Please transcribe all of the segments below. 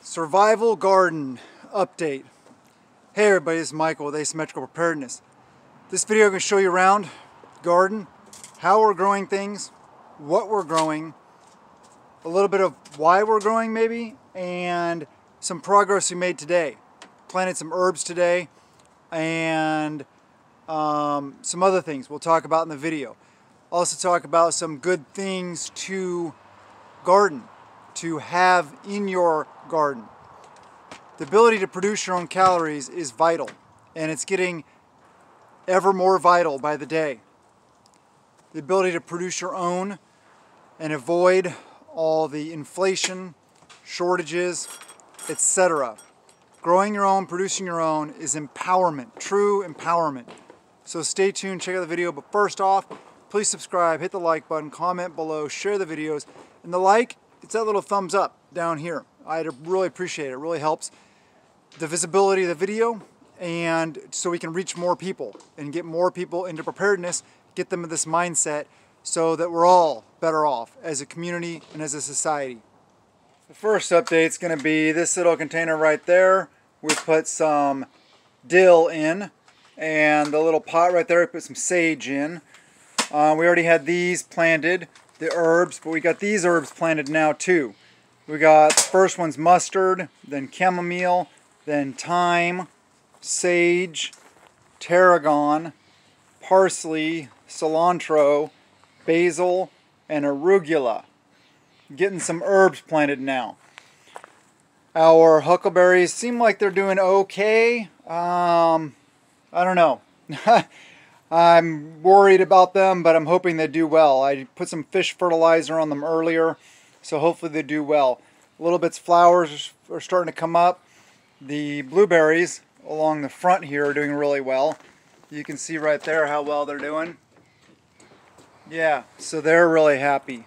Survival garden update. Hey everybody, this is Michael with Asymmetrical Preparedness. This video I'm going to show you around garden, how we're growing things, what we're growing, a little bit of why we're growing maybe, and some progress we made today. Planted some herbs today and some other things we'll talk about in the video. Also talk about some good things to garden, to have in your garden. The ability to produce your own calories is vital, and it's getting ever more vital by the day. The ability to produce your own and avoid all the inflation, shortages, etc. Growing your own, producing your own is empowerment, true empowerment. So stay tuned, check out the video, but first off, please subscribe, hit the like button, comment below, share the videos, and the like, it's that little thumbs up down here. I'd really appreciate it. It really helps the visibility of the video, and so we can reach more people and get more people into preparedness, get them in this mindset so that we're all better off as a community and as a society. The first update is going to be this little container right there. We put some dill in, and the little pot right there we put some sage in. We already had these planted, the herbs, but we got these herbs planted now too. We got, the first one's mustard, then chamomile, then thyme, sage, tarragon, parsley, cilantro, basil, and arugula. Getting some herbs planted now. Our huckleberries seem like they're doing okay. I don't know. I'm worried about them, but I'm hoping they do well. I put some fish fertilizer on them earlier, so hopefully they do well. Little bits of flowers are starting to come up. The blueberries along the front here are doing really well. You can see right there how well they're doing. Yeah, so they're really happy.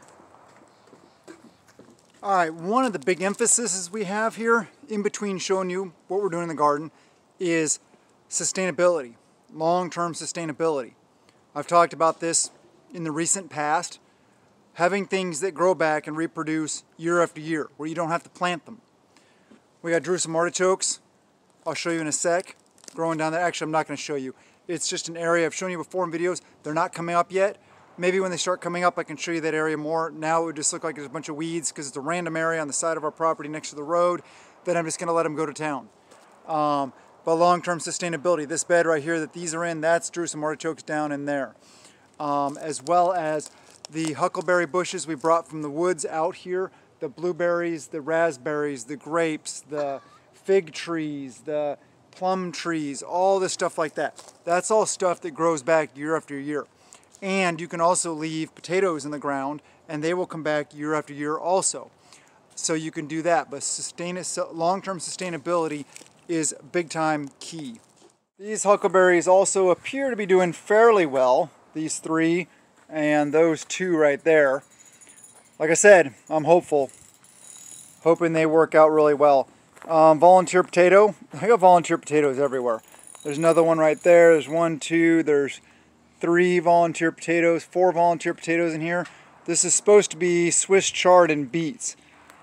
Alright, one of the big emphases we have here, in between showing you what we're doing in the garden, is sustainability. Long-term sustainability. I've talked about this in the recent past. Having things that grow back and reproduce year after year, where you don't have to plant them. We got some artichokes. I'll show you in a sec. Growing down there. Actually, I'm not going to show you. It's just an area I've shown you before in videos. They're not coming up yet. Maybe when they start coming up, I can show you that area more. Now it would just look like there's a bunch of weeds because it's a random area on the side of our property next to the road. Then I'm just going to let them go to town. But long-term sustainability, this bed right here that these are in, that's some artichokes down in there. As well as the huckleberry bushes we brought from the woods out here, the blueberries, the raspberries, the grapes, the fig trees, the plum trees, all this stuff like that. That's all stuff that grows back year after year. And you can also leave potatoes in the ground and they will come back year after year also. So you can do that, but long-term sustainability is big time key. These huckleberries also appear to be doing fairly well, these three and those two right there. Like I said, I'm hopeful, hoping they work out really well. Volunteer potato, I got volunteer potatoes everywhere. There's another one right there, there's one, two, there's three volunteer potatoes, four volunteer potatoes in here. This is supposed to be Swiss chard and beets.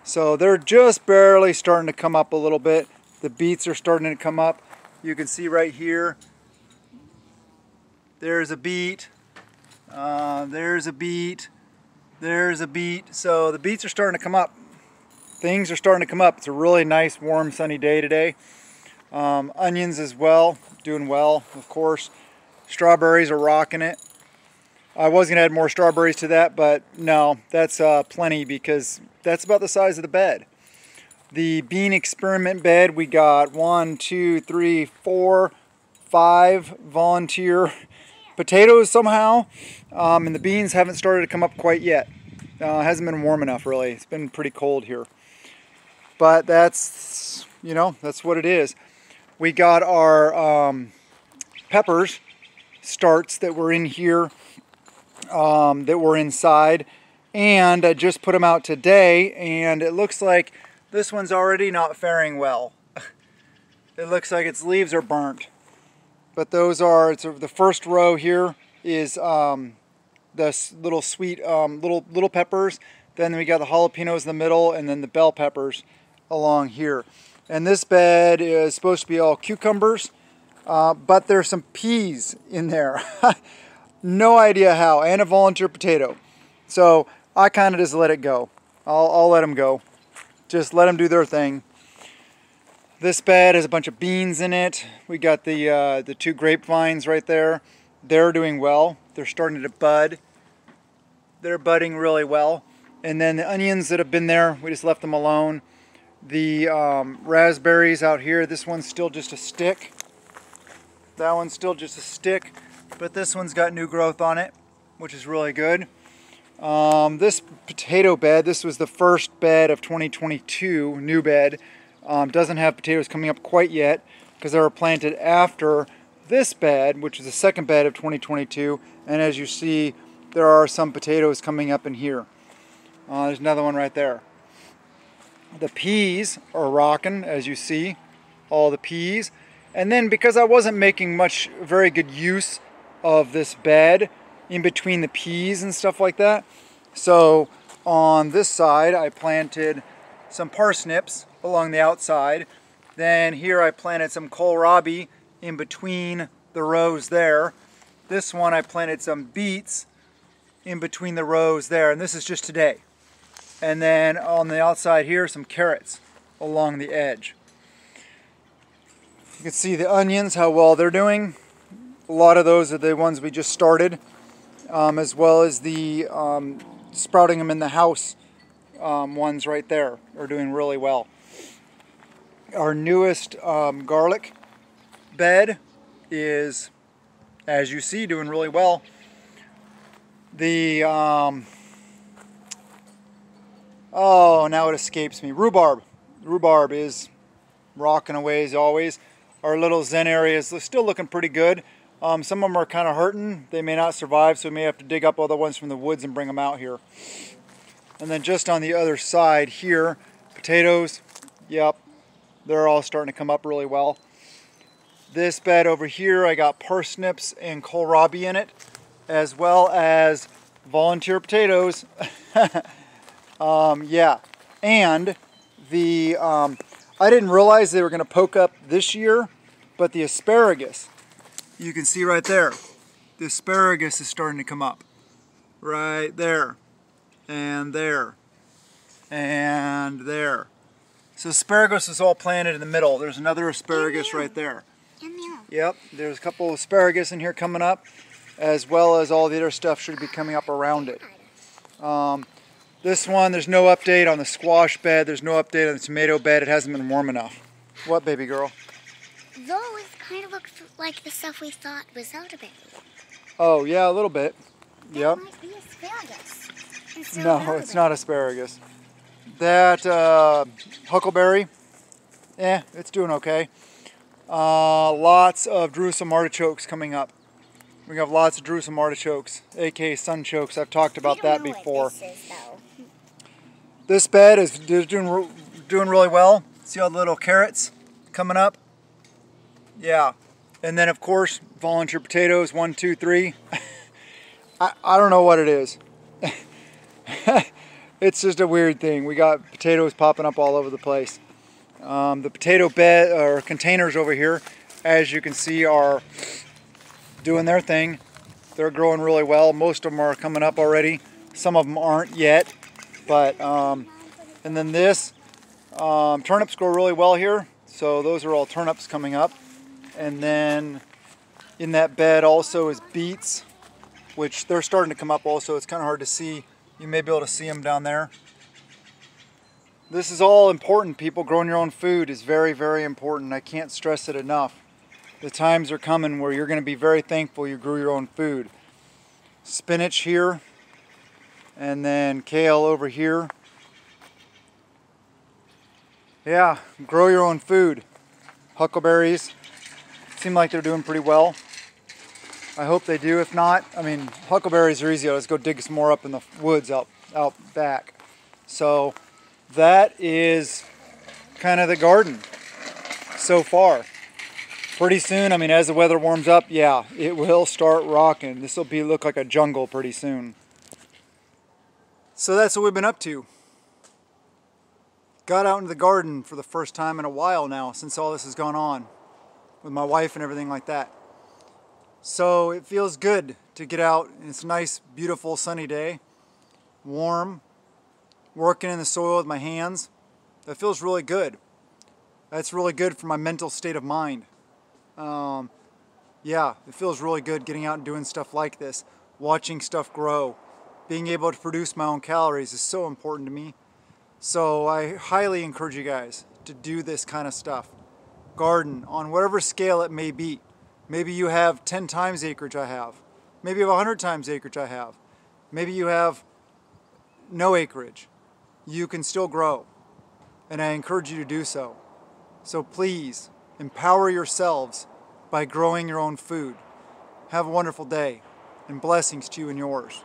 So they're just barely starting to come up a little bit. The beets are starting to come up. You can see right here, there's a beet, there's a beet, there's a beet. So the beets are starting to come up. Things are starting to come up. It's a really nice, warm, sunny day today. Onions as well, doing well, of course. Strawberries are rocking it. I was going to add more strawberries to that, but no, that's plenty because that's about the size of the bed. The bean experiment bed, we got 1, 2, 3, 4, 5 volunteer potatoes somehow, and the beans haven't started to come up quite yet. It hasn't been warm enough really. It's been pretty cold here. But that's, you know, that's what it is. We got our peppers starts that were in here, that were inside, and I just put them out today, and it looks like this one's already not faring well. It looks like its leaves are burnt. But those are, the first row here is the little sweet little peppers. Then we got the jalapenos in the middle, and then the bell peppers along here. And this bed is supposed to be all cucumbers, but there's some peas in there. No idea how, and a volunteer potato. So I kind of just let it go. I'll let them go. Just let them do their thing. This bed has a bunch of beans in it. We got the 2 grapevines right there. They're doing well. They're starting to bud. They're budding really well. And then the onions that have been there, we just left them alone. The raspberries out here, this one's still just a stick. That one's still just a stick, but this one's got new growth on it, which is really good. This potato bed, this was the first bed of 2022, new bed. Doesn't have potatoes coming up quite yet because they were planted after this bed, which is the second bed of 2022. And as you see, there are some potatoes coming up in here. There's another one right there. The peas are rocking, as you see, all the peas. And then because I wasn't making very good use of this bed in between the peas and stuff like that, so on this side I planted some parsnips along the outside. Then here I planted some kohlrabi in between the rows there. This one I planted some beets in between the rows there, and this is just today. And then on the outside here, some carrots along the edge. You can see the onions, how well they're doing. A lot of those are the ones we just started, as well as the sprouting them in the house ones right there are doing really well. Our newest garlic bed is, as you see, doing really well. The oh, now it escapes me. Rhubarb. Rhubarb is rocking away as always. Our little zen area is still looking pretty good. Some of them are kind of hurting. They may not survive, so we may have to dig up all the ones from the woods and bring them out here. And then just on the other side here, potatoes, yep, they're all starting to come up really well. This bed over here, I got parsnips and kohlrabi in it, as well as volunteer potatoes. Yeah, and the I didn't realize they were going to poke up this year, but the asparagus, you can see right there, the asparagus is starting to come up. Right there, and there, and there. So asparagus is all planted in the middle. There's another asparagus right there. Yep, there's a couple of asparagus in here coming up, as well as all the other stuff should be coming up around it. This one, there's no update on the squash bed. There's no update on the tomato bed. It hasn't been warm enough. What, baby girl? Those kind of look like the stuff we thought was elderberry. Oh, yeah, a little bit. Yep. That might be asparagus. No, it's not asparagus. That huckleberry, it's doing okay. Lots of Jerusalem artichokes coming up. We have lots of Jerusalem artichokes, aka sunchokes. I've talked about that before. What this is, though. This bed is doing really well. See all the little carrots coming up? Yeah. And then of course, volunteer potatoes, 1, 2, 3. I don't know what it is. It's just a weird thing. We got potatoes popping up all over the place. The potato bed or containers over here, as you can see, are doing their thing. They're growing really well. Most of them are coming up already. Some of them aren't yet. But and then this, turnips grow really well here. So those are all turnips coming up. And then in that bed also is beets, which they're starting to come up also. It's kind of hard to see. You may be able to see them down there. This is all important, people. Growing your own food is very, very important. I can't stress it enough. The times are coming where you're going to be very thankful you grew your own food. Spinach here, and then kale over here. Yeah, grow your own food. Huckleberries seem like they're doing pretty well. I hope they do. If not, I mean, huckleberries are easy. Let's go dig some more up in the woods out back. So that is kind of the garden so far. Pretty soon, I mean, as the weather warms up, yeah, it will start rocking. This will look like a jungle pretty soon. So that's what we've been up to. got out into the garden for the first time in a while now since all this has gone on with my wife and everything like that. So it feels good to get out, and it's a nice, beautiful, sunny day, warm, working in the soil with my hands. That feels really good. That's really good for my mental state of mind. Yeah, it feels really good getting out and doing stuff like this, watching stuff grow. Being able to produce my own calories is so important to me. So I highly encourage you guys to do this kind of stuff. Garden on whatever scale it may be. Maybe you have 10 times the acreage I have. Maybe you have 100 times the acreage I have. Maybe you have no acreage. You can still grow, and I encourage you to do so. So please, empower yourselves by growing your own food. Have a wonderful day, and blessings to you and yours.